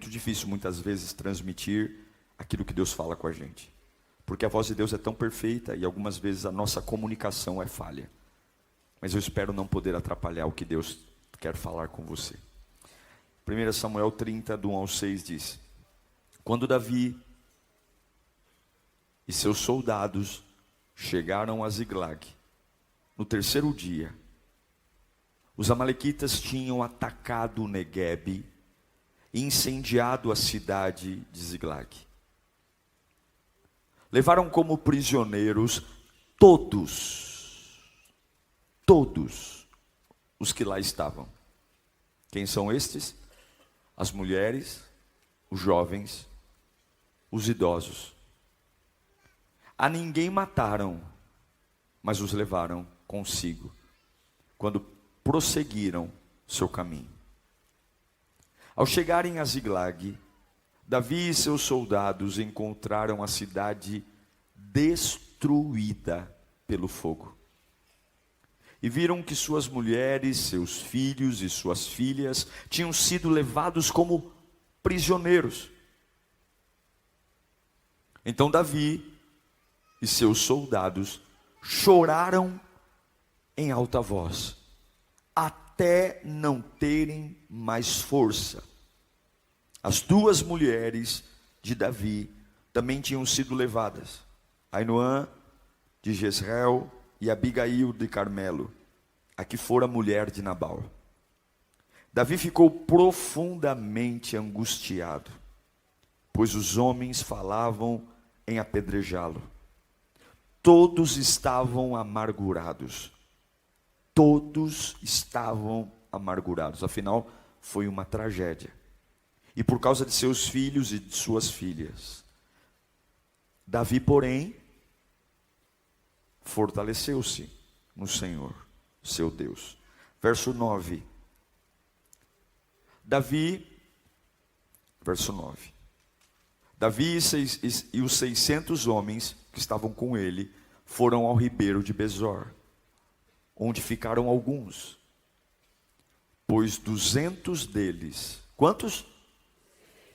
muito difícil muitas vezes transmitir aquilo que Deus fala com a gente, porque a voz de Deus é tão perfeita e algumas vezes a nossa comunicação é falha. Mas eu espero não poder atrapalhar o que Deus quer falar com você. 1 Samuel 30, do 1 ao 6 diz: quando Davi e seus soldados chegaram a Ziglag, no terceiro dia, os amalequitas tinham atacado o Neguebe e incendiado a cidade de Ziglag. Levaram como prisioneiros todos os que lá estavam. Quem são estes? As mulheres, os jovens, os idosos. A ninguém mataram, mas os levaram consigo, quando prosseguiram seu caminho. Ao chegarem a Ziglag, Davi e seus soldados encontraram a cidade destruída pelo fogo. E viram que suas mulheres, seus filhos e suas filhas tinham sido levados como prisioneiros. Então Davi e seus soldados choraram em alta voz, até não terem mais força. As duas mulheres de Davi também tinham sido levadas, Ainoã de Jezreel e Abigail de Carmelo, a que fora mulher de Nabal. Davi ficou profundamente angustiado, pois os homens falavam em apedrejá-lo. Todos estavam amargurados. Todos estavam amargurados. Afinal, foi uma tragédia. E por causa de seus filhos e de suas filhas. Davi, porém, fortaleceu-se no Senhor, seu Deus. Verso 9. Verso 9. Davi e os 600 homens que estavam com ele foram ao ribeiro de Besor, onde ficaram alguns, pois 200 deles, quantos?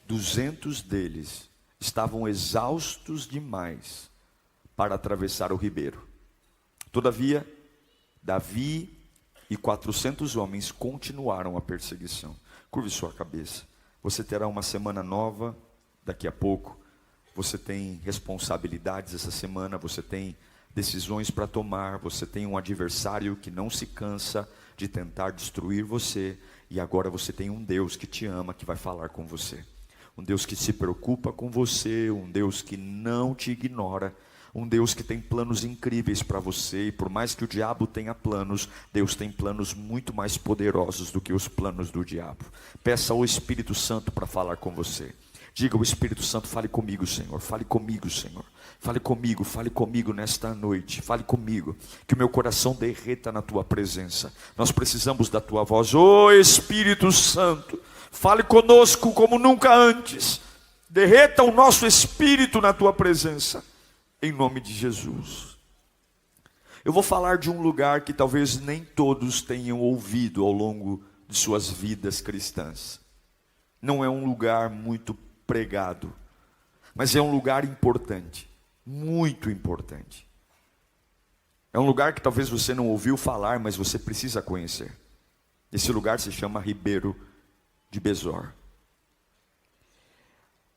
200 deles estavam exaustos demais para atravessar o ribeiro. Todavia, Davi e 400 homens continuaram a perseguição. Curve sua cabeça. Você terá uma semana nova daqui a pouco. Você tem responsabilidades essa semana, você tem decisões para tomar, você tem um adversário que não se cansa de tentar destruir você, e agora você tem um Deus que te ama, que vai falar com você. Um Deus que se preocupa com você, um Deus que não te ignora, um Deus que tem planos incríveis para você, e por mais que o diabo tenha planos, Deus tem planos muito mais poderosos do que os planos do diabo. Peça ao Espírito Santo para falar com você. Diga ao Espírito Santo: fale comigo, Senhor, fale comigo, Senhor. Fale comigo nesta noite, fale comigo, que o meu coração derreta na tua presença. Nós precisamos da tua voz, ô Espírito Santo, fale conosco como nunca antes, derreta o nosso espírito na tua presença, em nome de Jesus. Eu vou falar de um lugar que talvez nem todos tenham ouvido ao longo de suas vidas cristãs. Não é um lugar muito pregado, mas é um lugar importante, muito importante. É um lugar que talvez você não ouviu falar, mas você precisa conhecer. Esse lugar se chama Ribeiro de Besor.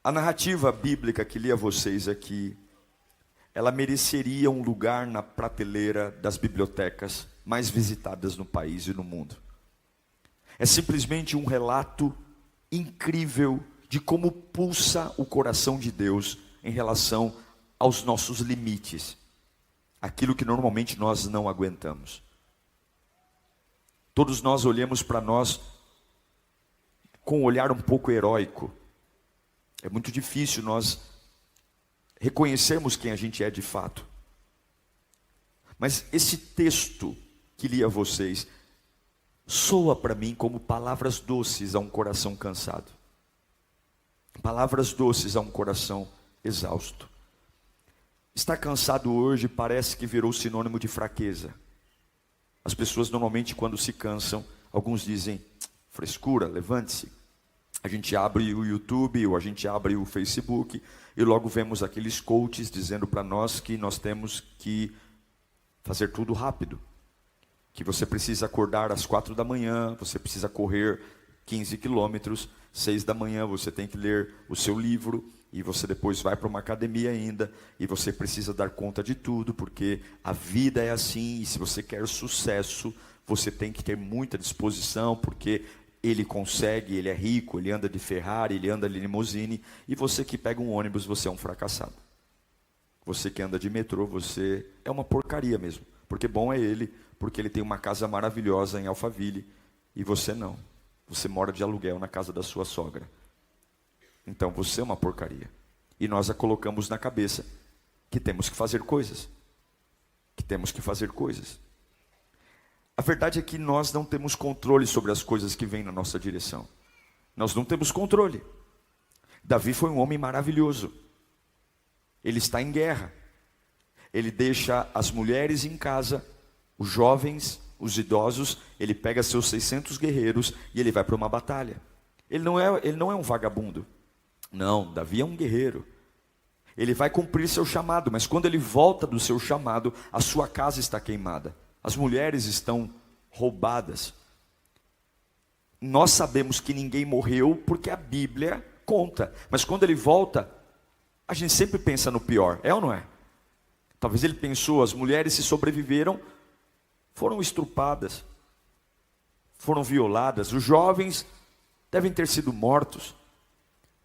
A narrativa bíblica que li a vocês aqui, ela mereceria um lugar na prateleira das bibliotecas mais visitadas no país e no mundo. É simplesmente um relato incrível de como pulsa o coração de Deus em relação aos nossos limites, aquilo que normalmente nós não aguentamos. Todos nós olhamos para nós com um olhar um pouco heróico. É muito difícil nós reconhecermos quem a gente é de fato. Mas esse texto que li a vocês soa para mim como palavras doces a um coração cansado. Palavras doces a um coração exausto. Estar cansado hoje parece que virou sinônimo de fraqueza. As pessoas normalmente, quando se cansam, alguns dizem: frescura, levante-se. A gente abre o YouTube ou a gente abre o Facebook e logo vemos aqueles coaches dizendo para nós que nós temos que fazer tudo rápido. Que você precisa acordar às 4 da manhã, você precisa correr 15 quilômetros, 6 da manhã você tem que ler o seu livro, e você depois vai para uma academia ainda, e você precisa dar conta de tudo, porque a vida é assim, e se você quer sucesso, você tem que ter muita disposição, porque ele consegue, ele é rico, ele anda de Ferrari, ele anda de limousine, e você que pega um ônibus, você é um fracassado. Você que anda de metrô, você é uma porcaria mesmo, porque bom é ele, porque ele tem uma casa maravilhosa em Alphaville, e você não. Você mora de aluguel na casa da sua sogra. Então você é uma porcaria. E nós a colocamos na cabeça que temos que fazer coisas. Que temos que fazer coisas. A verdade é que nós não temos controle sobre as coisas que vêm na nossa direção. Nós não temos controle. Davi foi um homem maravilhoso. Ele está em guerra. Ele deixa as mulheres em casa, os jovens, os idosos, ele pega seus 600 guerreiros e ele vai para uma batalha. Ele não é um vagabundo. Não, Davi é um guerreiro. Ele vai cumprir seu chamado, mas quando ele volta do seu chamado, a sua casa está queimada. As mulheres estão roubadas. Nós sabemos que ninguém morreu porque a Bíblia conta. Mas quando ele volta, a gente sempre pensa no pior, é ou não é? Talvez ele pensou, as mulheres se sobreviveram, foram estrupadas, foram violadas, os jovens devem ter sido mortos.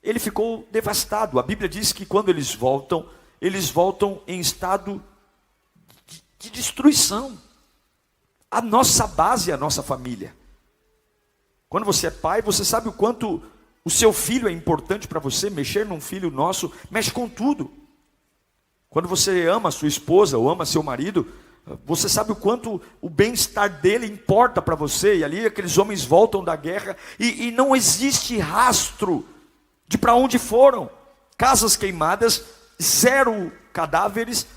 Ele ficou devastado. A Bíblia diz que quando eles voltam em estado de destruição. A nossa base é a nossa família. Quando você é pai, você sabe o quanto o seu filho é importante para você. Mexer num filho nosso, mexe com tudo. Quando você ama a sua esposa ou ama seu marido, você sabe o quanto o bem-estar dele importa para você. E ali aqueles homens voltam da guerra e não existe rastro de para onde foram. Casas queimadas, 0 cadáveres,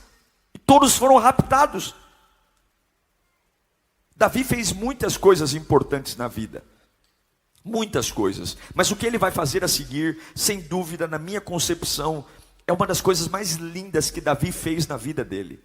e todos foram raptados. Davi fez muitas coisas importantes na vida. Muitas coisas. Mas o que ele vai fazer a seguir, sem dúvida, na minha concepção, é uma das coisas mais lindas que Davi fez na vida dele.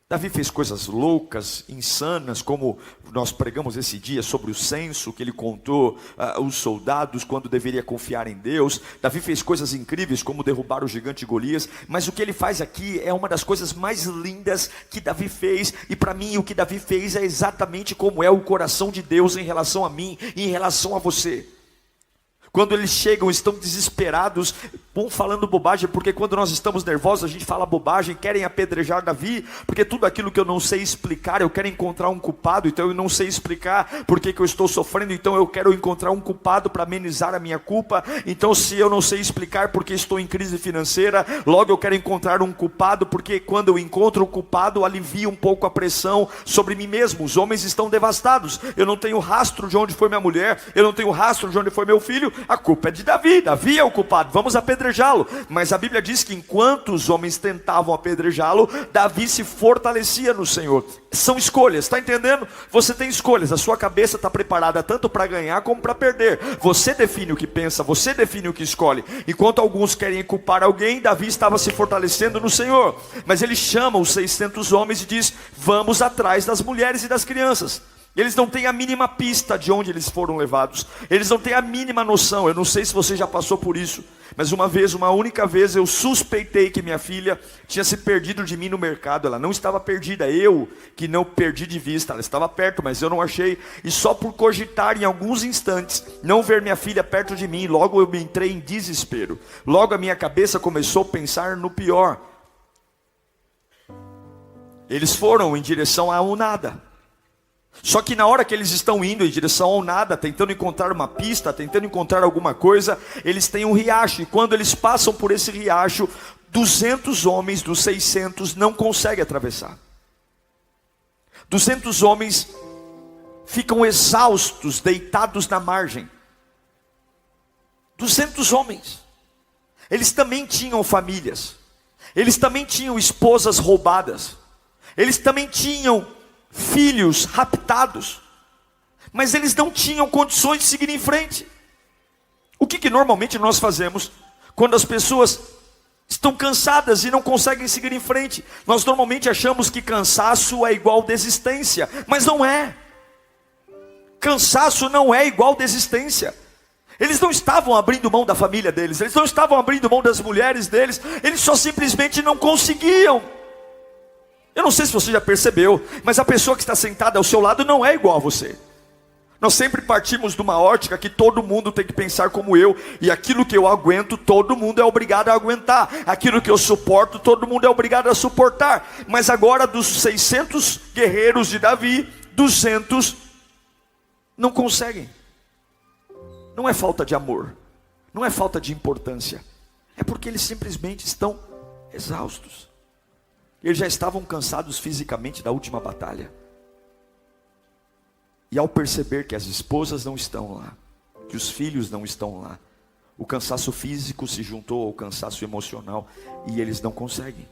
Davi fez coisas loucas, insanas, como nós pregamos esse dia sobre o censo que ele contou os soldados quando deveria confiar em Deus. Davi fez coisas incríveis como derrubar o gigante Golias, mas o que ele faz aqui é uma das coisas mais lindas que Davi fez, e para mim o que Davi fez é exatamente como é o coração de Deus em relação a mim e em relação a você. Quando eles chegam, estão desesperados, vão falando bobagem, porque quando nós estamos nervosos, a gente fala bobagem, querem apedrejar Davi, porque tudo aquilo que eu não sei explicar, eu quero encontrar um culpado, então eu não sei explicar porque que eu estou sofrendo, então eu quero encontrar um culpado para amenizar a minha culpa. Então se eu não sei explicar porque estou em crise financeira, logo eu quero encontrar um culpado, porque quando eu encontro o culpado, alivia um pouco a pressão sobre mim mesmo. Os homens estão devastados, eu não tenho rastro de onde foi minha mulher, eu não tenho rastro de onde foi meu filho. A culpa é de Davi, Davi é o culpado, vamos apedrejá-lo. Mas a Bíblia diz que enquanto os homens tentavam apedrejá-lo, Davi se fortalecia no Senhor. São escolhas, está entendendo? Você tem escolhas, a sua cabeça está preparada tanto para ganhar como para perder. Você define o que pensa, você define o que escolhe. Enquanto alguns querem culpar alguém, Davi estava se fortalecendo no Senhor. Mas ele chama os 600 homens e diz: vamos atrás das mulheres e das crianças. Eles não têm a mínima pista de onde eles foram levados. Eles não têm a mínima noção. Eu não sei se você já passou por isso, mas uma única vez, eu suspeitei que minha filha tinha se perdido de mim no mercado. Ela não estava perdida, eu que não perdi de vista. Ela estava perto, mas eu não achei. E só por cogitar em alguns instantes, não ver minha filha perto de mim, logo eu me entrei em desespero. Logo a minha cabeça começou a pensar no pior. Eles foram em direção a um nada. Só que na hora que eles estão indo em direção ao nada, tentando encontrar uma pista, tentando encontrar alguma coisa, eles têm um riacho, e quando eles passam por esse riacho, 200 homens dos 600 não conseguem atravessar. 200 homens ficam exaustos, deitados na margem. 200 homens. Eles também tinham famílias, eles também tinham esposas roubadas, eles também tinham filhos raptados, mas eles não tinham condições de seguir em frente. O que normalmente nós fazemos quando as pessoas estão cansadas e não conseguem seguir em frente? Nós normalmente achamos que cansaço é igual desistência, mas não é. Cansaço não é igual desistência. Eles não estavam abrindo mão da família deles, eles não estavam abrindo mão das mulheres deles, eles só simplesmente não conseguiam. Eu não sei se você já percebeu, mas a pessoa que está sentada ao seu lado não é igual a você. Nós sempre partimos de uma ótica que todo mundo tem que pensar como eu, e aquilo que eu aguento, todo mundo é obrigado a aguentar, aquilo que eu suporto, todo mundo é obrigado a suportar. Mas agora, dos 600 guerreiros de Davi, 200 não conseguem. Não é falta de amor, não é falta de importância, é porque eles simplesmente estão exaustos. Eles já estavam cansados fisicamente da última batalha. E ao perceber que as esposas não estão lá, que os filhos não estão lá, o cansaço físico se juntou ao cansaço emocional, e eles não conseguem.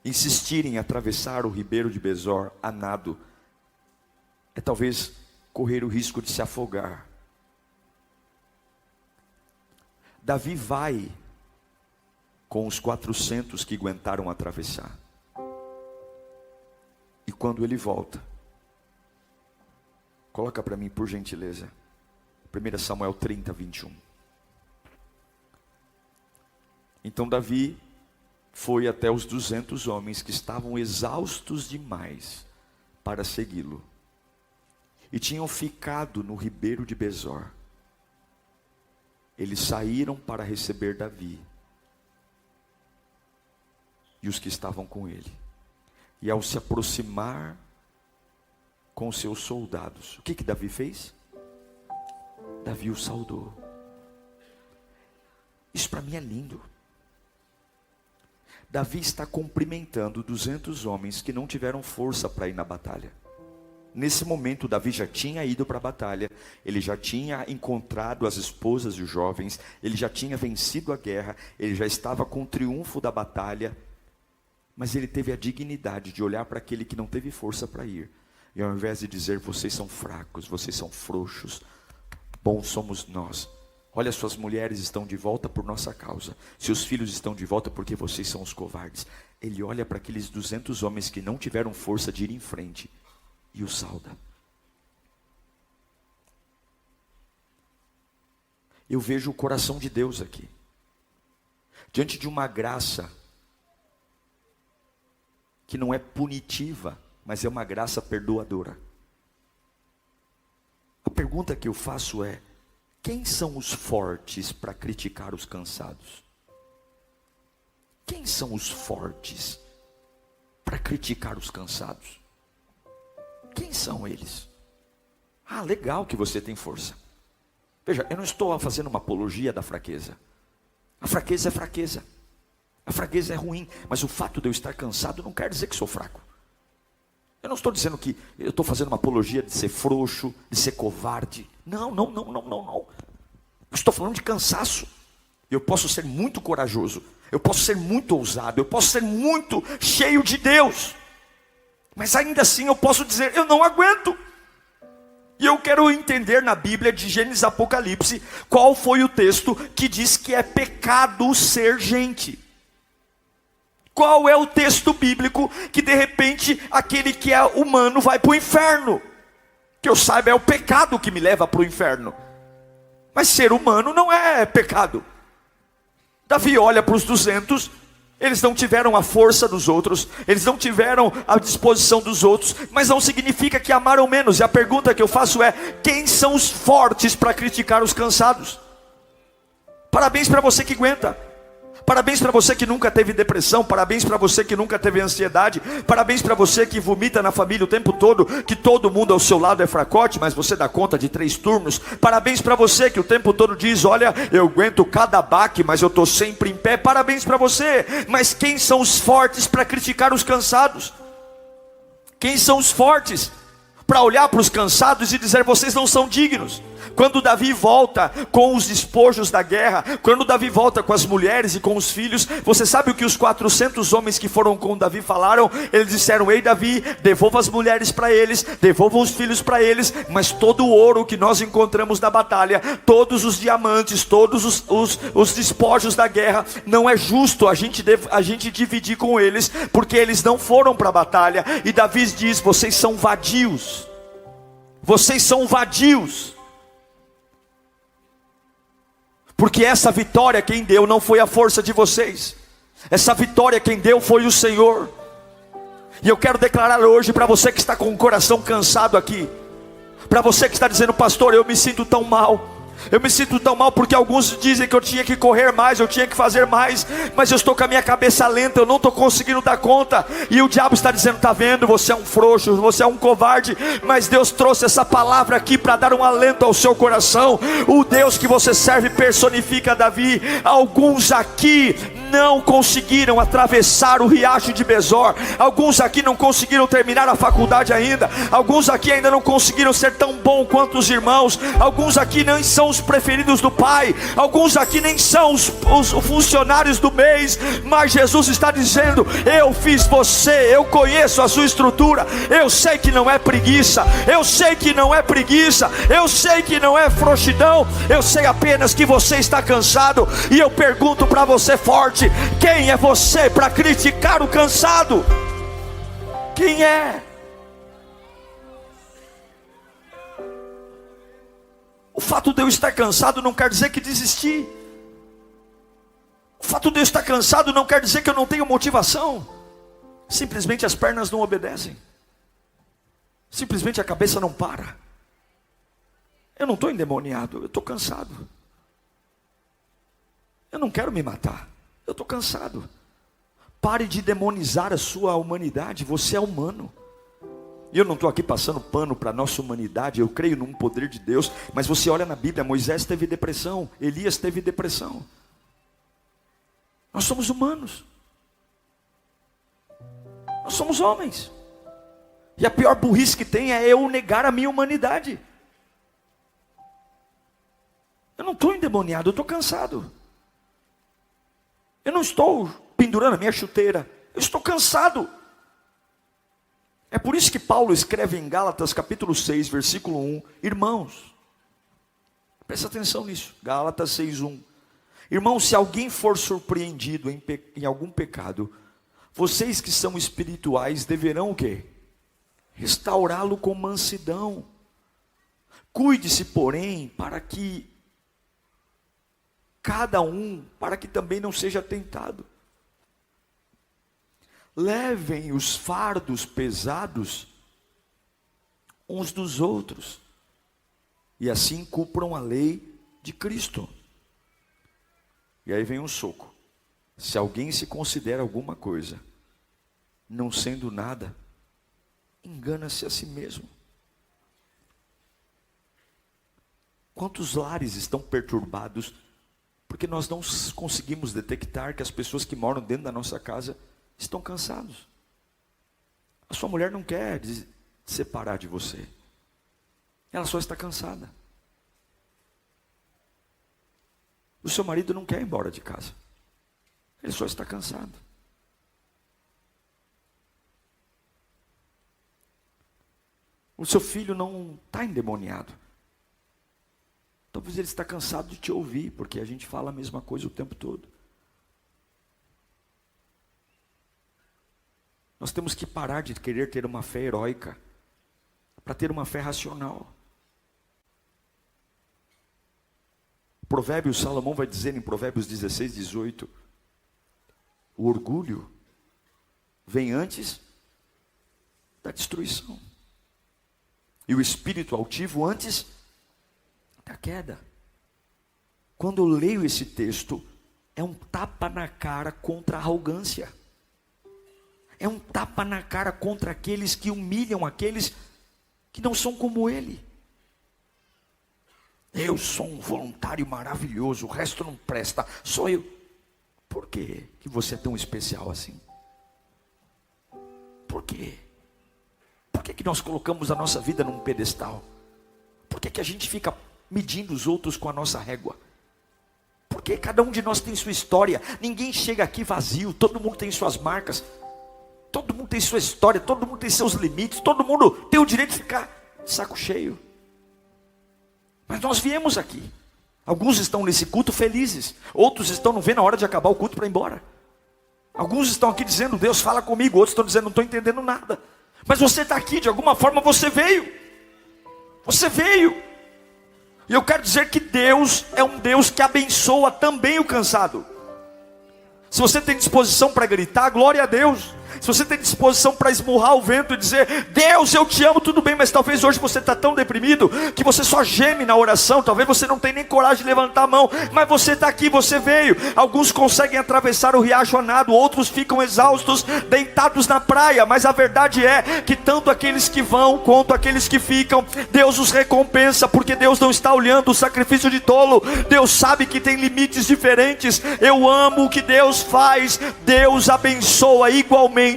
Insistirem em atravessar o ribeiro de Besor a nado é talvez correr o risco de se afogar. Davi vai com os 400 que aguentaram atravessar. E quando ele volta, coloca para mim por gentileza, 1 Samuel 30, 21. Então Davi foi até os 200 homens que estavam exaustos demais para segui-lo, e tinham ficado no ribeiro de Besor. Eles saíram para receber Davi e os que estavam com ele. E ao se aproximar com seus soldados, o que Davi fez? Davi o saudou. Isso para mim é lindo. Davi está cumprimentando 200 homens que não tiveram força para ir na batalha. Nesse momento, Davi já tinha ido para a batalha, ele já tinha encontrado as esposas e os jovens, ele já tinha vencido a guerra, ele já estava com o triunfo da batalha, mas ele teve a dignidade de olhar para aquele que não teve força para ir, e ao invés de dizer, vocês são fracos, vocês são frouxos, bons somos nós. Olha, suas mulheres estão de volta por nossa causa, seus filhos estão de volta porque vocês são os covardes. Ele olha para aqueles 200 homens que não tiveram força de ir em frente, e o sauda. Eu vejo o coração de Deus aqui, diante de uma graça que não é punitiva, mas é uma graça perdoadora. A pergunta que eu faço é: quem são os fortes para criticar os cansados? Quem são os fortes para criticar os cansados? Quem são eles? Ah, legal que você tem força. Veja, eu não estou fazendo uma apologia da fraqueza. A fraqueza é fraqueza. A fraqueza é ruim. Mas o fato de eu estar cansado não quer dizer que sou fraco. Eu não estou dizendo que eu estou fazendo uma apologia de ser frouxo, de ser covarde. Não. Eu estou falando de cansaço. Eu posso ser muito corajoso. Eu posso ser muito ousado. Eu posso ser muito cheio de Deus. Mas ainda assim eu posso dizer, eu não aguento. E eu quero entender na Bíblia, de Gênesis a Apocalipse, qual foi o texto que diz que é pecado ser gente. Qual é o texto bíblico que de repente aquele que é humano vai para o inferno? Que eu saiba, é o pecado que me leva para o inferno. Mas ser humano não é pecado. Davi olha para os 200, eles não tiveram a força dos outros, eles não tiveram a disposição dos outros, mas não significa que amaram menos. E a pergunta que eu faço é: quem são os fortes para criticar os cansados? Parabéns para você que aguenta. Parabéns para você que nunca teve depressão. Parabéns para você que nunca teve ansiedade. Parabéns para você que vomita na família o tempo todo, que todo mundo ao seu lado é fracote, mas você dá conta de 3 turnos. Parabéns para você que o tempo todo diz, olha, eu aguento cada baque, mas eu estou sempre em pé. Parabéns para você. Mas quem são os fortes para criticar os cansados? Quem são os fortes para olhar para os cansados e dizer, vocês não são dignos? Quando Davi volta com os despojos da guerra, quando Davi volta com as mulheres e com os filhos, você sabe o que os 400 homens que foram com Davi falaram? Eles disseram: ei Davi, devolva as mulheres para eles, devolva os filhos para eles, mas todo o ouro que nós encontramos na batalha, todos os diamantes, todos os despojos da guerra, não é justo a gente dividir com eles, porque eles não foram para a batalha. E Davi diz: vocês são vadios, vocês são vadios. Porque essa vitória quem deu não foi a força de vocês, essa vitória quem deu foi o Senhor. E eu quero declarar hoje para você que está com o coração cansado aqui, para você que está dizendo: pastor, eu me sinto tão mal. Eu me sinto tão mal porque alguns dizem que eu tinha que correr mais, eu tinha que fazer mais, mas eu estou com a minha cabeça lenta, eu não estou conseguindo dar conta. E o diabo está dizendo: está vendo, você é um frouxo, você é um covarde. Mas Deus trouxe essa palavra aqui para dar um alento ao seu coração. O Deus que você serve personifica Davi. Alguns aqui não conseguiram atravessar o riacho de Besor. Alguns aqui não conseguiram terminar a faculdade ainda. Alguns aqui ainda não conseguiram ser tão bom quanto os irmãos. Alguns aqui nem são os preferidos do pai. Alguns aqui nem são os funcionários do mês. Mas Jesus está dizendo: eu fiz você, eu conheço a sua estrutura. Eu sei que não é preguiça, eu sei que não é preguiça, eu sei que não é frouxidão. Eu sei apenas que você está cansado. E eu pergunto para você forte: quem é você para criticar o cansado? Quem é? O fato de eu estar cansado não quer dizer que desisti. O fato de eu estar cansado não quer dizer que eu não tenho motivação. Simplesmente as pernas não obedecem. Simplesmente a cabeça não para. Eu não estou endemoniado, eu estou cansado. Eu não quero me matar, eu estou cansado. Pare de demonizar a sua humanidade. Você é humano. E eu não estou aqui passando pano para a nossa humanidade. Eu creio num poder de Deus. Mas você olha na Bíblia: Moisés teve depressão, Elias teve depressão. Nós somos humanos. Nós somos homens. E a pior burrice que tem é eu negar a minha humanidade. Eu não estou endemoniado, eu estou cansado. Eu não estou pendurando a minha chuteira, eu estou cansado. É por isso que Paulo escreve em Gálatas capítulo 6, versículo 1: irmãos, presta atenção nisso, Gálatas 6:1. Irmãos, se alguém for surpreendido em algum pecado, vocês que são espirituais deverão o quê? Restaurá-lo com mansidão. Cuide-se, porém, para que também não seja tentado. Levem os fardos pesados uns dos outros, e assim cumpram a lei de Cristo. E aí vem um soco: se alguém se considera alguma coisa, não sendo nada, engana-se a si mesmo. Quantos lares estão perturbados porque nós não conseguimos detectar que as pessoas que moram dentro da nossa casa estão cansados? A sua mulher não quer se separar de você, ela só está cansada. O seu marido não quer ir embora de casa, ele só está cansado. O seu filho não está endemoniado, talvez ele está cansado de te ouvir, porque a gente fala a mesma coisa o tempo todo. Nós temos que parar de querer ter uma fé heróica para ter uma fé racional. Provérbios, Salomão vai dizer em Provérbios 16:18: o orgulho vem antes da destruição, e o espírito altivo antes da queda. Quando eu leio esse texto, é um tapa na cara contra a arrogância. É um tapa na cara contra aqueles que humilham aqueles que não são como ele. Eu sou um voluntário maravilhoso, o resto não presta, só eu. Por que você é tão especial assim? Por quê? Por que nós colocamos a nossa vida num pedestal? Por que a gente fica medindo os outros com a nossa régua. Porque cada um de nós tem sua história. Ninguém chega aqui vazio. Todo mundo tem suas marcas. Todo mundo tem sua história. Todo mundo tem seus limites. Todo mundo tem o direito de ficar de saco cheio. Mas nós viemos aqui. Alguns estão nesse culto felizes. Outros estão não vendo a hora de acabar o culto para ir embora. Alguns estão aqui dizendo, Deus fala comigo. Outros estão dizendo, não estou entendendo nada. Mas você está aqui, de alguma forma você veio. Você veio. E eu quero dizer que Deus é um Deus que abençoa também o cansado. Se você tem disposição para gritar, glória a Deus. Se você tem disposição para esmurrar o vento e dizer, Deus, eu te amo, tudo bem. Mas talvez hoje você está tão deprimido que você só geme na oração. Talvez você não tenha nem coragem de levantar a mão. Mas você está aqui, você veio. Alguns conseguem atravessar o riacho a nado. Outros ficam exaustos, deitados na praia. Mas a verdade é que tanto aqueles que vão quanto aqueles que ficam, Deus os recompensa. Porque Deus não está olhando o sacrifício de tolo. Deus sabe que tem limites diferentes. Eu amo o que Deus faz. Deus abençoa igualmente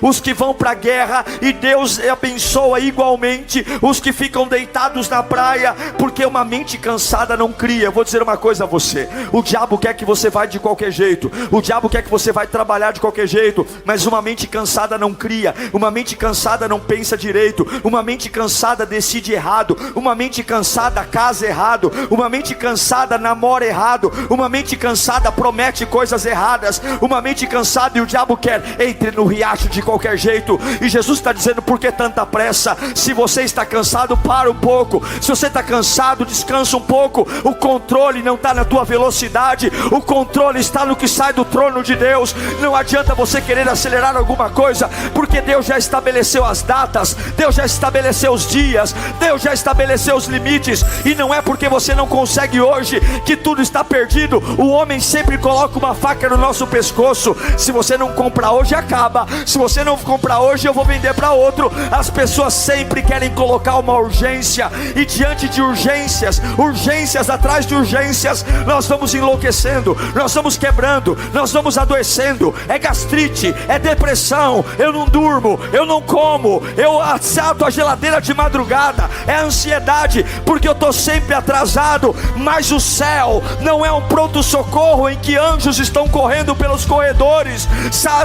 os que vão para a guerra, e Deus abençoa igualmente os que ficam deitados na praia, porque uma mente cansada não cria. Eu vou dizer uma coisa a você: o diabo quer que você vá de qualquer jeito, o diabo quer que você vá trabalhar de qualquer jeito, mas uma mente cansada não cria, uma mente cansada não pensa direito, uma mente cansada decide errado, uma mente cansada casa errado, uma mente cansada namora errado, uma mente cansada promete coisas erradas, uma mente cansada, e o diabo quer, entre no riacho de qualquer jeito. E Jesus está dizendo, por que tanta pressa? Se você está cansado, para um pouco. Se você está cansado, descansa um pouco. O controle não está na tua velocidade, o controle está no que sai do trono de Deus. Não adianta você querer acelerar alguma coisa, porque Deus já estabeleceu as datas, Deus já estabeleceu os dias, Deus já estabeleceu os limites. E não é porque você não consegue hoje que tudo está perdido. O homem sempre coloca uma faca no nosso pescoço: se você não comprar hoje, acaba. Se você não comprar hoje, eu vou vender para outro. As pessoas sempre querem colocar uma urgência, e diante de urgências, urgências atrás de urgências, nós vamos enlouquecendo, nós vamos quebrando, nós vamos adoecendo. É gastrite, é depressão, eu não durmo, eu não como, eu assalto a geladeira de madrugada, é ansiedade, porque eu estou sempre atrasado. Mas o céu não é um pronto-socorro em que anjos estão correndo pelos corredores,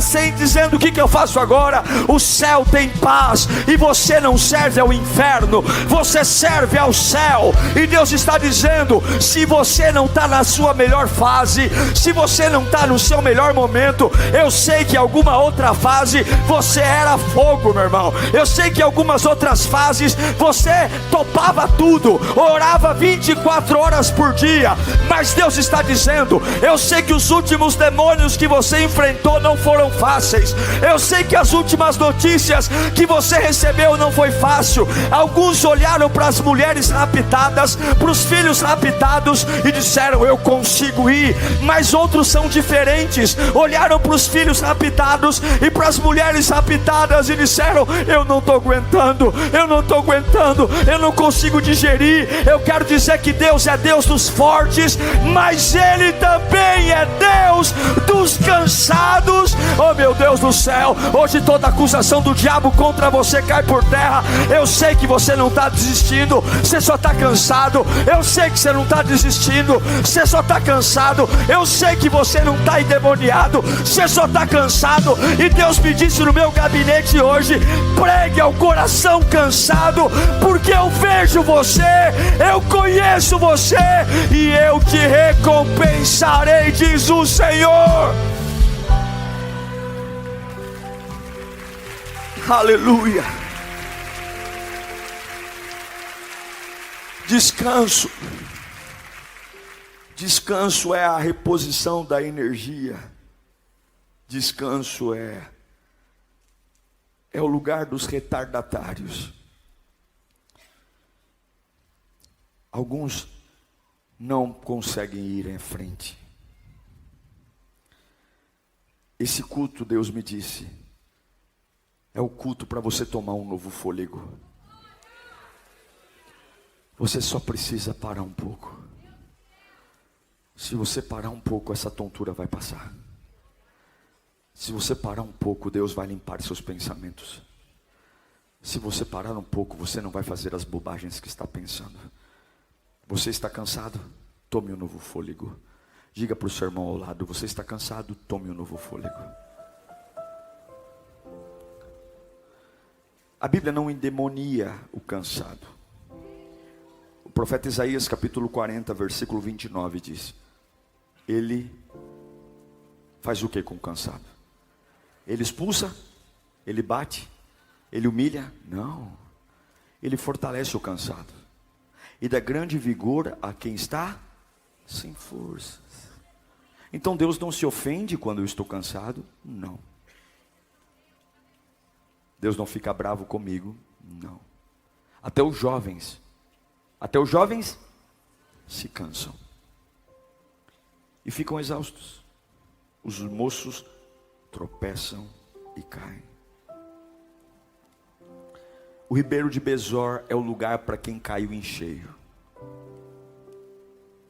sem dizendo o que eu faço agora. O céu tem paz, e você não serve ao inferno, você serve ao céu. E Deus está dizendo, se você não está na sua melhor fase, se você não está no seu melhor momento, eu sei que alguma outra fase você era fogo, meu irmão. Eu sei que algumas outras fases você topava tudo, orava 24 horas por dia. Mas Deus está dizendo, eu sei que os últimos demônios que você enfrentou não foram fáceis. Eu sei que as últimas notícias que você recebeu não foi fácil. Alguns olharam para as mulheres raptadas, para os filhos raptados, e disseram, eu consigo ir. Mas outros são diferentes, olharam para os filhos raptados e para as mulheres raptadas e disseram, eu não estou aguentando, eu não estou aguentando, eu não consigo digerir. Eu quero dizer que Deus é Deus dos fortes, mas Ele também é Deus dos cansados. Oh meu Deus do céu, hoje toda acusação do diabo contra você cai por terra. Eu sei que você não está desistindo, você só está cansado. Eu sei que você não está desistindo, você só está cansado. Eu sei que você não está endemoniado, você só está cansado. E Deus me disse no meu gabinete hoje, pregue ao coração cansado, porque eu vejo você, eu conheço você, e eu te recompensarei, diz o Senhor. Aleluia. Descanso. Descanso é a reposição da energia. Descanso é o lugar dos retardatários. Alguns não conseguem ir em frente. Esse culto, Deus me disse, é o culto para você tomar um novo fôlego. Você só precisa parar um pouco. Se você parar um pouco, essa tontura vai passar. Se você parar um pouco, Deus vai limpar seus pensamentos. Se você parar um pouco, você não vai fazer as bobagens que está pensando. Você está cansado? Tome um novo fôlego. Diga para o seu irmão ao lado: você está cansado? Tome um novo fôlego. A Bíblia não endemonia o cansado. O profeta Isaías capítulo 40, versículo 29 diz: ele faz o que com o cansado? Ele expulsa? Ele bate? Ele humilha? Não. Ele fortalece o cansado e dá grande vigor a quem está sem forças. Então Deus não se ofende quando eu estou cansado? Não. Deus não fica bravo comigo? Não. Até os jovens se cansam e ficam exaustos. Os moços tropeçam e caem. O ribeiro de Besor é o lugar para quem caiu em cheio.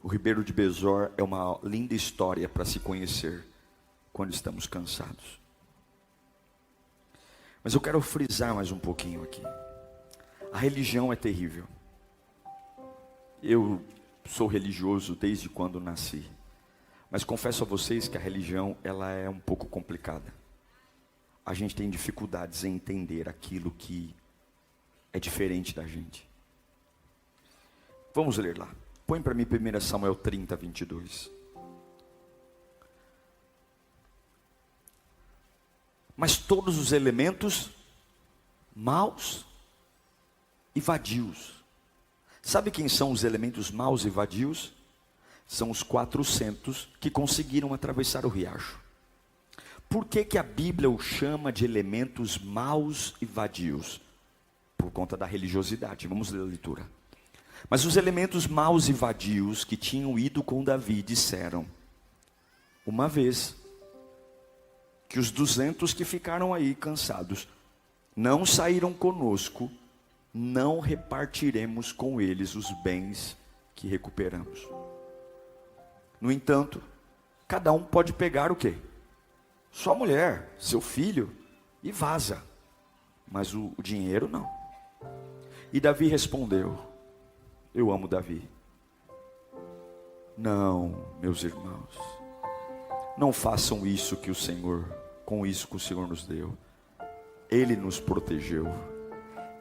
O ribeiro de Besor é uma linda história para se conhecer quando estamos cansados. Mas eu quero frisar mais um pouquinho aqui. A religião é terrível. Eu sou religioso desde quando nasci. Mas confesso a vocês que a religião, ela é um pouco complicada. A gente tem dificuldades em entender aquilo que é diferente da gente. Vamos ler lá. Põe para mim 1 Samuel 30, 22. Mas todos os elementos maus e vadios. Sabe quem são os elementos maus e vadios? São os 400 que conseguiram atravessar o riacho. Por que a Bíblia o chama de elementos maus e vadios? Por conta da religiosidade. Vamos ler a leitura. Mas os elementos maus e vadios que tinham ido com Davi disseram: uma vez que os 200 que ficaram aí cansados não saíram conosco, não repartiremos com eles os bens que recuperamos. No entanto, cada um pode pegar o quê? Sua mulher, seu filho, e vaza. Mas o dinheiro não. E Davi respondeu: eu amo Davi. Não, meus irmãos, não façam isso que o Senhor, com isso que o Senhor nos deu. Ele nos protegeu.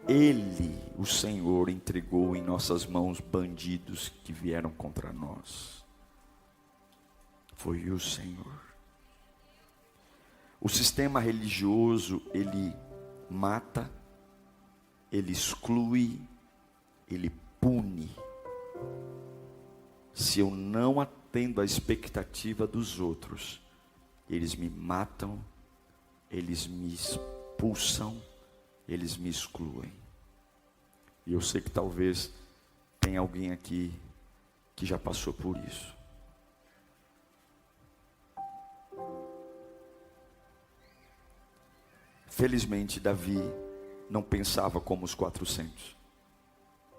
Ele, o Senhor, entregou em nossas mãos bandidos que vieram contra nós. Foi o Senhor. O sistema religioso, ele mata, ele exclui, ele pune. Se eu não atendo à expectativa dos outros, eles me matam, eles me expulsam, eles me excluem. E eu sei que talvez tenha alguém aqui que já passou por isso. Felizmente, Davi não pensava como os 400.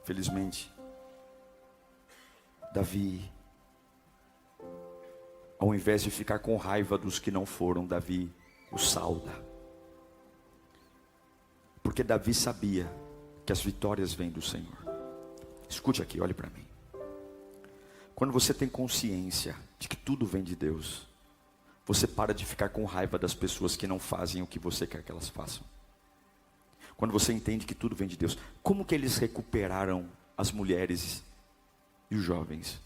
Felizmente, Davi, ao invés de ficar com raiva dos que não foram, Davi os sauda. Porque Davi sabia que as vitórias vêm do Senhor. Escute aqui, olhe para mim. Quando você tem consciência de que tudo vem de Deus, você para de ficar com raiva das pessoas que não fazem o que você quer que elas façam. Quando você entende que tudo vem de Deus, como que eles recuperaram as mulheres e os jovens?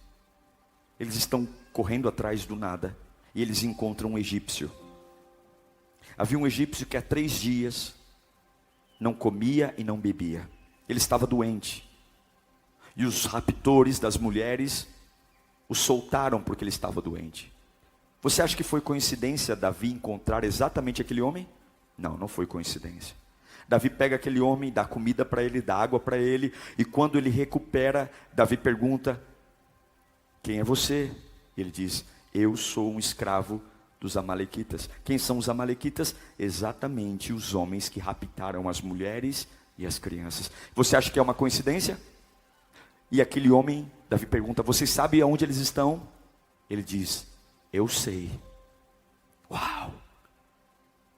Eles estão correndo atrás do nada e eles encontram um egípcio. Havia um egípcio que há 3 dias não comia e não bebia. Ele estava doente. E os raptores das mulheres o soltaram porque ele estava doente. Você acha que foi coincidência Davi encontrar exatamente aquele homem? Não, não foi coincidência. Davi pega aquele homem, dá comida para ele, dá água para ele, e quando ele recupera, Davi pergunta: quem é você? Ele diz: eu sou um escravo dos amalequitas. Quem são os amalequitas? Exatamente os homens que raptaram as mulheres e as crianças. Você acha que é uma coincidência? E aquele homem, Davi pergunta: você sabe aonde eles estão? Ele diz: eu sei. Uau!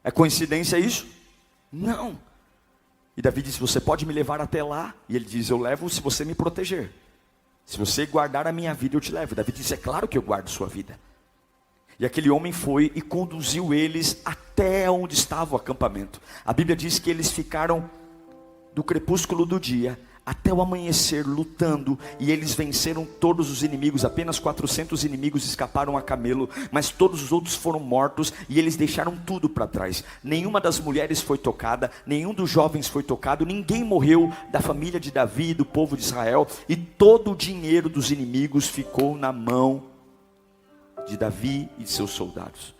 É coincidência isso? Não. E Davi diz: você pode me levar até lá? E ele diz: eu levo se você me proteger. Se você guardar a minha vida, eu te levo. Davi disse: é claro que eu guardo sua vida. E aquele homem foi e conduziu eles até onde estava o acampamento. A Bíblia diz que eles ficaram do crepúsculo do dia até o amanhecer lutando, e eles venceram todos os inimigos. Apenas 400 inimigos escaparam a camelo, mas todos os outros foram mortos, e eles deixaram tudo para trás. Nenhuma das mulheres foi tocada, nenhum dos jovens foi tocado, ninguém morreu da família de Davi e do povo de Israel, e todo o dinheiro dos inimigos ficou na mão de Davi e de seus soldados.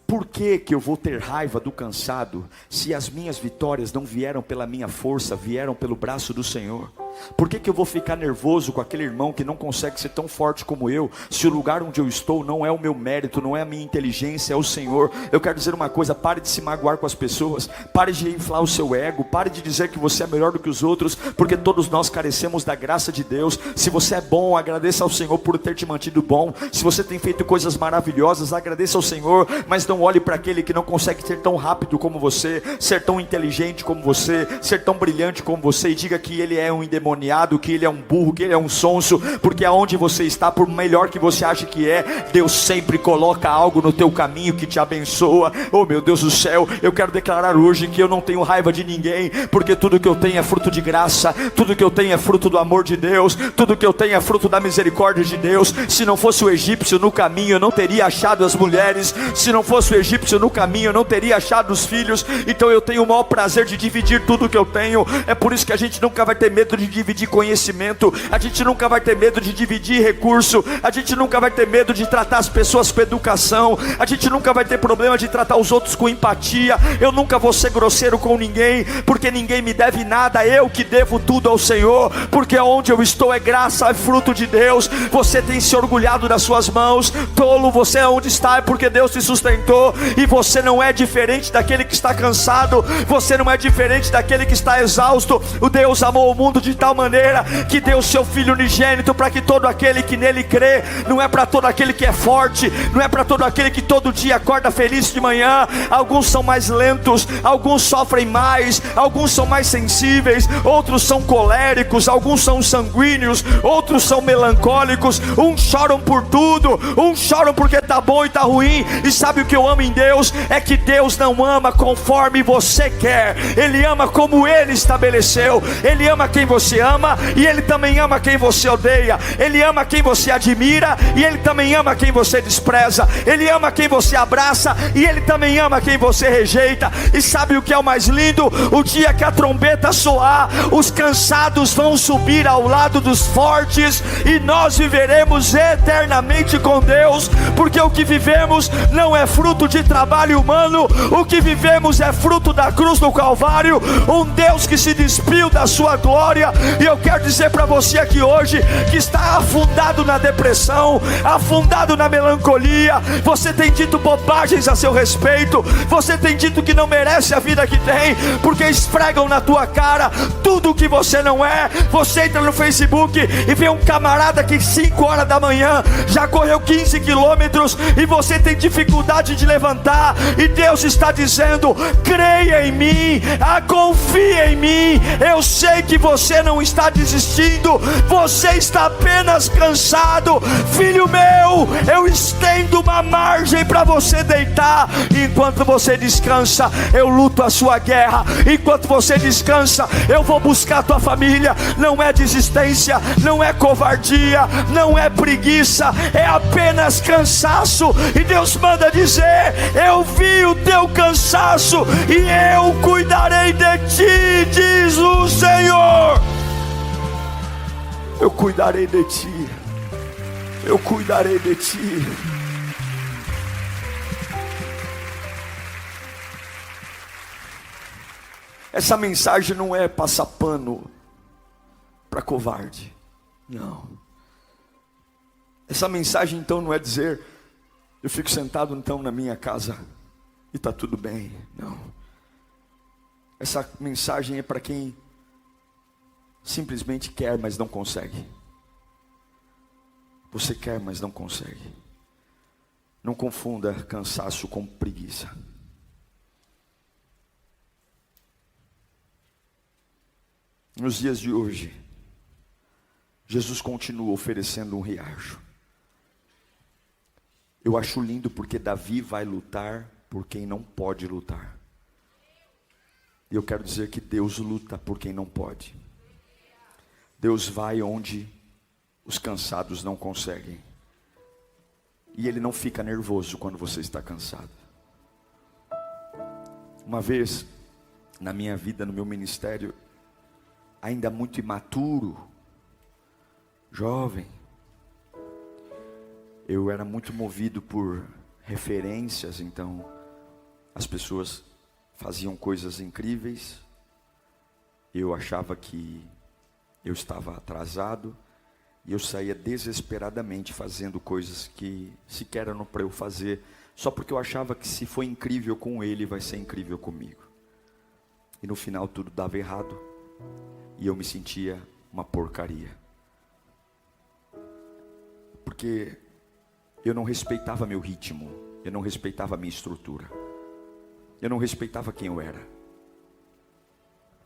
Por que eu vou ter raiva do cansado, se as minhas vitórias não vieram pela minha força, vieram pelo braço do Senhor? Por que eu vou ficar nervoso com aquele irmão que não consegue ser tão forte como eu, se o lugar onde eu estou não é o meu mérito, não é a minha inteligência, é o Senhor? Eu quero dizer uma coisa: pare de se magoar com as pessoas, pare de inflar o seu ego, pare de dizer que você é melhor do que os outros, porque todos nós carecemos da graça de Deus. Se você é bom, agradeça ao Senhor por ter te mantido bom. Se você tem feito coisas maravilhosas, agradeça ao Senhor, mas não olhe para aquele que não consegue ser tão rápido como você, ser tão inteligente como você, ser tão brilhante como você, e diga que ele é um endemoniado, que ele é um burro, que ele é um sonso, porque aonde você está, por melhor que você ache que é, Deus sempre coloca algo no teu caminho que te abençoa. Oh meu Deus do céu, eu quero declarar hoje que eu não tenho raiva de ninguém, porque tudo que eu tenho é fruto de graça, tudo que eu tenho é fruto do amor de Deus, tudo que eu tenho é fruto da misericórdia de Deus. Se não fosse o egípcio no caminho, eu não teria achado as mulheres. Se não fosse o egípcio no caminho, eu não teria achado os filhos. Então eu tenho o maior prazer de dividir tudo que eu tenho. É por isso que a gente nunca vai ter medo de dividir conhecimento, a gente nunca vai ter medo de dividir recurso, a gente nunca vai ter medo de tratar as pessoas com educação, a gente nunca vai ter problema de tratar os outros com empatia. Eu nunca vou ser grosseiro com ninguém, porque ninguém me deve nada, eu que devo tudo ao Senhor, porque onde eu estou é graça, é fruto de Deus. Você tem se orgulhado das suas mãos, tolo, você é onde está é porque Deus te sustentou, e você não é diferente daquele que está cansado, você não é diferente daquele que está exausto. O Deus amou o mundo de tal maneira que deu o seu Filho unigênito, para que todo aquele que nele crê, não é para todo aquele que é forte, não é para todo aquele que todo dia acorda feliz de manhã. Alguns são mais lentos, alguns sofrem mais, alguns são mais sensíveis, outros são coléricos, alguns são sanguíneos, outros são melancólicos. Uns choram por tudo, uns choram porque está bom e está ruim. E sabe o que eu amo em Deus? É que Deus não ama conforme você quer, Ele ama como Ele estabeleceu. Ele ama quem você ama, e Ele também ama quem você odeia. Ele ama quem você admira, e Ele também ama quem você despreza. Ele ama quem você abraça, e Ele também ama quem você rejeita. E sabe o que é o mais lindo? O dia que a trombeta soar, os cansados vão subir ao lado dos fortes, e nós viveremos eternamente com Deus, porque o que vivemos não é fruto de trabalho humano, o que vivemos é fruto da cruz do Calvário, um Deus que se despiu da sua glória. E eu quero dizer para você aqui hoje, que está afundado na depressão, afundado na melancolia, você tem dito bobagens a seu respeito, você tem dito que não merece a vida que tem, porque esfregam na tua cara tudo o que você não é. Você entra no Facebook e vê um camarada que 5 horas da manhã já correu 15 quilômetros, e você tem dificuldade de levantar, e Deus está dizendo: creia em mim, confia em mim. Eu sei que você não está desistindo, você está apenas cansado. Filho meu, eu estendo uma margem para você deitar. Enquanto você descansa, eu luto a sua guerra. Enquanto você descansa, eu vou buscar a tua família. Não é desistência, não é covardia, não é preguiça, é apenas cansaço. E Deus manda dizer: eu vi o teu cansaço e eu cuidarei de ti, diz o Senhor. Eu cuidarei de ti, eu cuidarei de ti. Essa mensagem não é passar pano para covarde, não. Essa mensagem então não é dizer: eu fico sentado então na minha casa e está tudo bem, não. Essa mensagem é para quem simplesmente quer, mas não consegue. Você quer, mas não consegue. Não confunda cansaço com preguiça. Nos dias de hoje, Jesus continua oferecendo um riacho. Eu acho lindo porque Davi vai lutar por quem não pode lutar. E eu quero dizer que Deus luta por quem não pode. Deus vai onde os cansados não conseguem. E Ele não fica nervoso quando você está cansado. Uma vez, na minha vida, no meu ministério, ainda muito imaturo, jovem, eu era muito movido por referências, então as pessoas faziam coisas incríveis, eu achava que eu estava atrasado, e eu saía desesperadamente fazendo coisas que sequer eram para eu fazer, só porque eu achava que se foi incrível com ele, vai ser incrível comigo. E no final tudo dava errado, e eu me sentia uma porcaria. Porque eu não respeitava meu ritmo, eu não respeitava minha estrutura, eu não respeitava quem eu era.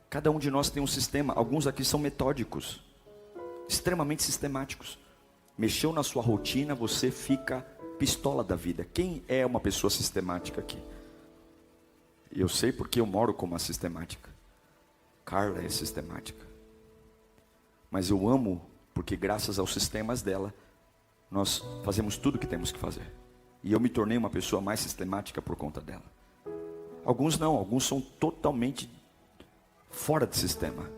Cada um de nós tem um sistema, alguns aqui são metódicos, extremamente sistemáticos. Mexeu na sua rotina, você fica pistola da vida. Quem é uma pessoa sistemática aqui? Eu sei porque eu moro com uma sistemática. Carla é sistemática. Mas eu amo porque graças aos sistemas dela, nós fazemos tudo o que temos que fazer. E eu me tornei uma pessoa mais sistemática por conta dela. Alguns não, alguns são totalmente fora de sistema.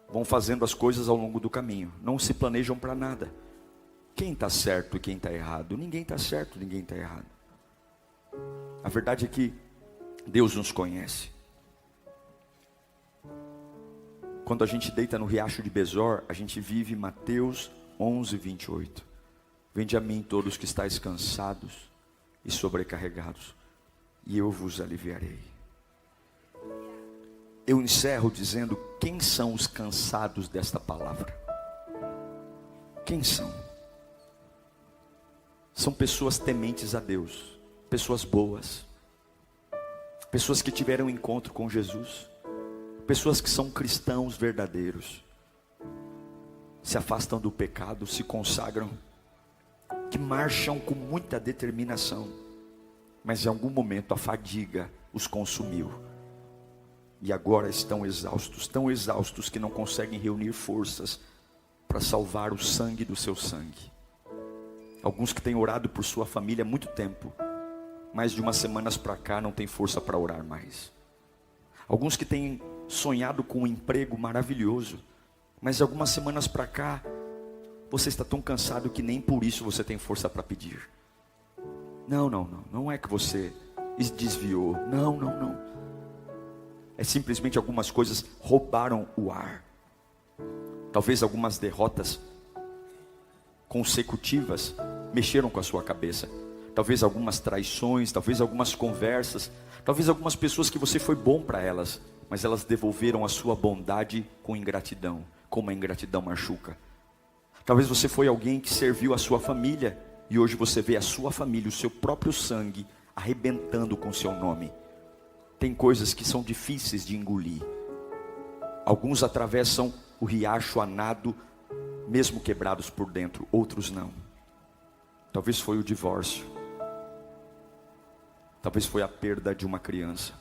Vão fazendo as coisas ao longo do caminho, não se planejam para nada. Quem está certo e quem está errado? Ninguém está certo, ninguém está errado. A verdade é que Deus nos conhece. Quando a gente deita no riacho de Besor, a gente vive Mateus 11, 28. Vinde a mim todos que estáis cansados e sobrecarregados, e eu vos aliviarei. Eu encerro dizendo: quem são os cansados desta palavra? Quem são? São pessoas tementes a Deus, pessoas boas, pessoas que tiveram encontro com Jesus, pessoas que são cristãos verdadeiros, se afastam do pecado, se consagram, que marcham com muita determinação, mas em algum momento a fadiga os consumiu. E agora estão exaustos, tão exaustos que não conseguem reunir forças para salvar o sangue do seu sangue. Alguns que têm orado por sua família há muito tempo, mais de umas semanas para cá não tem força para orar mais. Alguns que têm sonhado com um emprego maravilhoso, mas algumas semanas para cá você está tão cansado que nem por isso você tem força para pedir. Não é que você desviou, não. É simplesmente algumas coisas roubaram o ar. Talvez algumas derrotas consecutivas mexeram com a sua cabeça. Talvez algumas traições, talvez algumas conversas, talvez algumas pessoas que você foi bom para elas, mas elas devolveram a sua bondade com ingratidão, como a ingratidão machuca. Talvez você foi alguém que serviu a sua família, e hoje você vê a sua família, o seu próprio sangue, arrebentando com o seu nome. Tem coisas que são difíceis de engolir. Alguns atravessam o riacho a nado, mesmo quebrados por dentro, outros não. Talvez foi o divórcio. Talvez foi a perda de uma criança.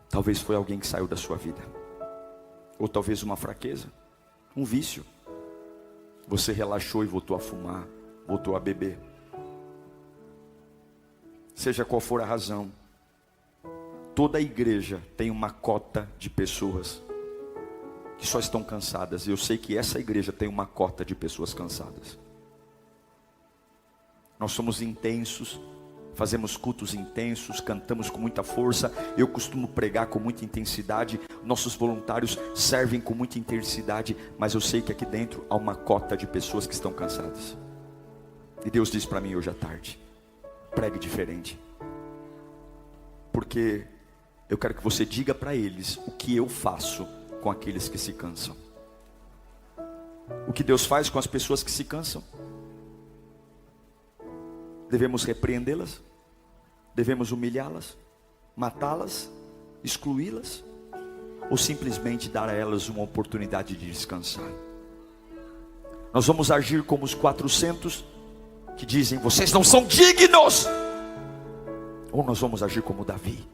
Talvez foi alguém que saiu da sua vida. Ou talvez uma fraqueza, um vício. Você relaxou e voltou a fumar, voltou a beber. Seja qual for a razão, toda a igreja tem uma cota de pessoas que só estão cansadas. E eu sei que essa igreja tem uma cota de pessoas cansadas. Nós somos intensos, fazemos cultos intensos, cantamos com muita força. Eu costumo pregar com muita intensidade. Nossos voluntários servem com muita intensidade. Mas eu sei que aqui dentro há uma cota de pessoas que estão cansadas. E Deus diz para mim hoje à tarde: pregue diferente. Porque eu quero que você diga para eles o que eu faço com aqueles que se cansam. O que Deus faz com as pessoas que se cansam? Devemos repreendê-las? Devemos humilhá-las? Matá-las? Excluí-las? ou simplesmente dar a elas uma oportunidade de descansar? Nós vamos agir como os 400 que dizem: vocês não são dignos? Ou nós vamos agir como Davi: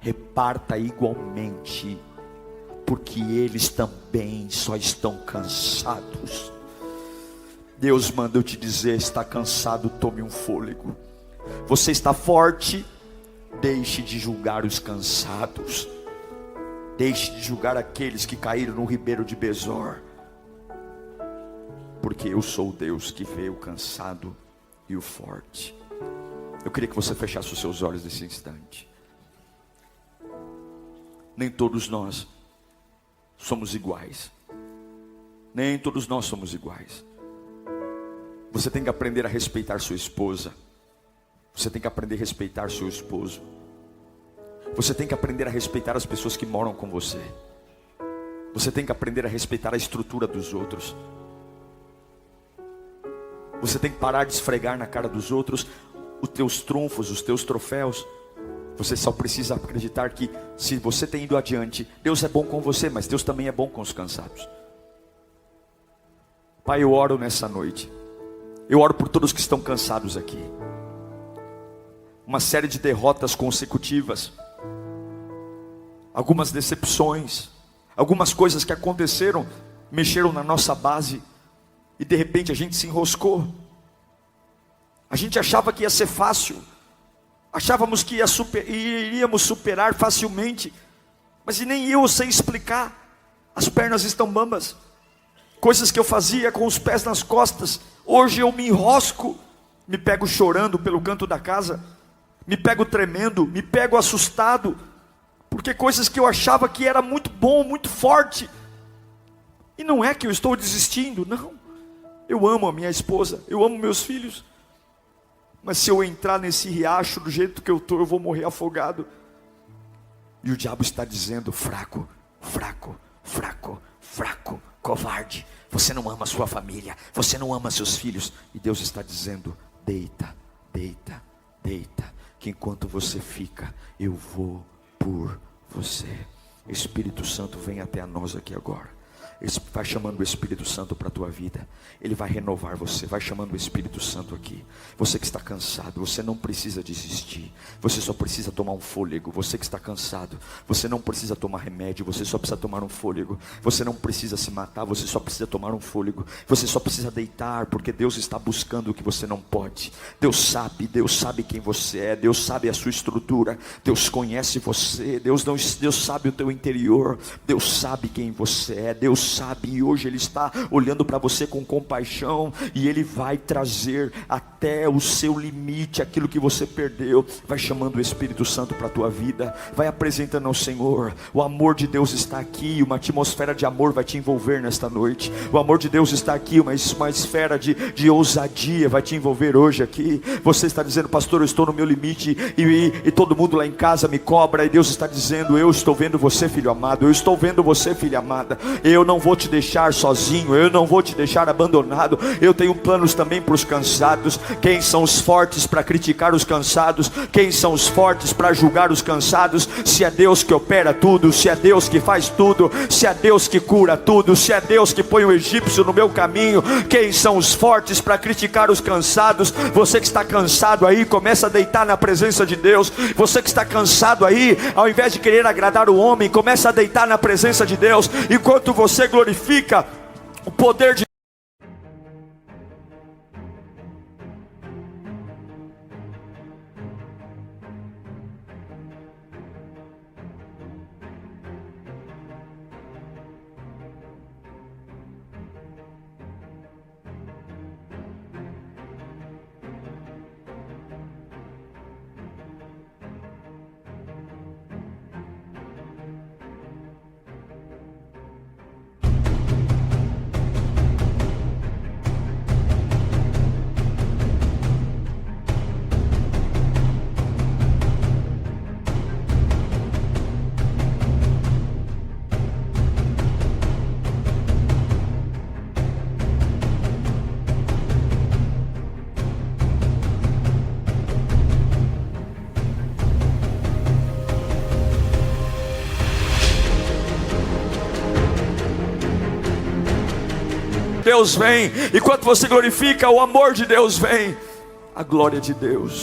reparta igualmente, porque eles também só estão cansados. Deus manda eu te dizer: está cansado, tome um fôlego. Você está forte, deixe de julgar os cansados. Deixe de julgar aqueles que caíram no ribeiro de Besor, porque eu sou o Deus que vê o cansado e o forte. Eu queria que você fechasse os seus olhos nesse instante. Nem todos nós somos iguais. Nem todos nós somos iguais. Você tem que aprender a respeitar sua esposa. Você tem que aprender a respeitar seu esposo. Você tem que aprender a respeitar as pessoas que moram com você. Você tem que aprender a respeitar a estrutura dos outros. Você tem que parar de esfregar na cara dos outros os teus trunfos, os teus troféus. Você só precisa acreditar que, se você tem ido adiante, Deus é bom com você, mas Deus também é bom com os cansados. Pai, eu oro nessa noite. Eu oro por todos que estão cansados aqui. Uma série de derrotas consecutivas, algumas decepções, algumas coisas que aconteceram, mexeram na nossa base, e de repente a gente se enroscou. A gente achava que ia ser fácil, achávamos que iríamos superar facilmente, mas nem eu sei explicar. As pernas estão bambas. Coisas que eu fazia com os pés nas costas, hoje eu me enrosco, me pego chorando pelo canto da casa, me pego tremendo, me pego assustado, porque coisas que eu achava que era muito bom, muito forte, e não é que eu estou desistindo, não. Eu amo a minha esposa, eu amo meus filhos, mas se eu entrar nesse riacho do jeito que eu estou, eu vou morrer afogado. E o diabo está dizendo: fraco, fraco, fraco, fraco, covarde, você não ama sua família, você não ama seus filhos. E Deus está dizendo: deita, deita, deita, que enquanto você fica, eu vou por você. Espírito Santo, vem até a nós aqui agora. Vai chamando o Espírito Santo para a tua vida. Ele vai renovar você. Vai chamando o Espírito Santo aqui. Você que está cansado, você não precisa desistir. Você só precisa tomar um fôlego. Você que está cansado, você não precisa tomar remédio. Você só precisa tomar um fôlego. Você não precisa se matar. Você só precisa tomar um fôlego. Você só precisa deitar, porque Deus está buscando o que você não pode. Deus sabe quem você é. Deus sabe a sua estrutura. Deus conhece você. Deus sabe o teu interior. Deus sabe quem você é. Deus sabe, e hoje Ele está olhando para você com compaixão, e Ele vai trazer até o seu limite aquilo que você perdeu. Vai chamando o Espírito Santo para a tua vida, vai apresentando ao Senhor. O amor de Deus está aqui, uma atmosfera de amor vai te envolver nesta noite. O amor de Deus está aqui, uma esfera de ousadia vai te envolver hoje aqui. Você está dizendo: pastor, eu estou no meu limite, e todo mundo lá em casa me cobra, e Deus está dizendo: eu estou vendo você, filho amado, eu estou vendo você, filha amada. Eu não vou te deixar sozinho, eu não vou te deixar abandonado. Eu tenho planos também para os cansados. Quem são os fortes para criticar os cansados? Quem são os fortes para julgar os cansados? Se é Deus que opera tudo, se é Deus que faz tudo, se é Deus que cura tudo, se é Deus que põe o egípcio no meu caminho, quem são os fortes para criticar os cansados? Você que está cansado aí, começa a deitar na presença de Deus. Você que está cansado aí, ao invés de querer agradar o homem, começa a deitar na presença de Deus. Enquanto você glorifica o poder de Deus vem. Enquanto você glorifica, o amor de Deus vem. A glória de Deus.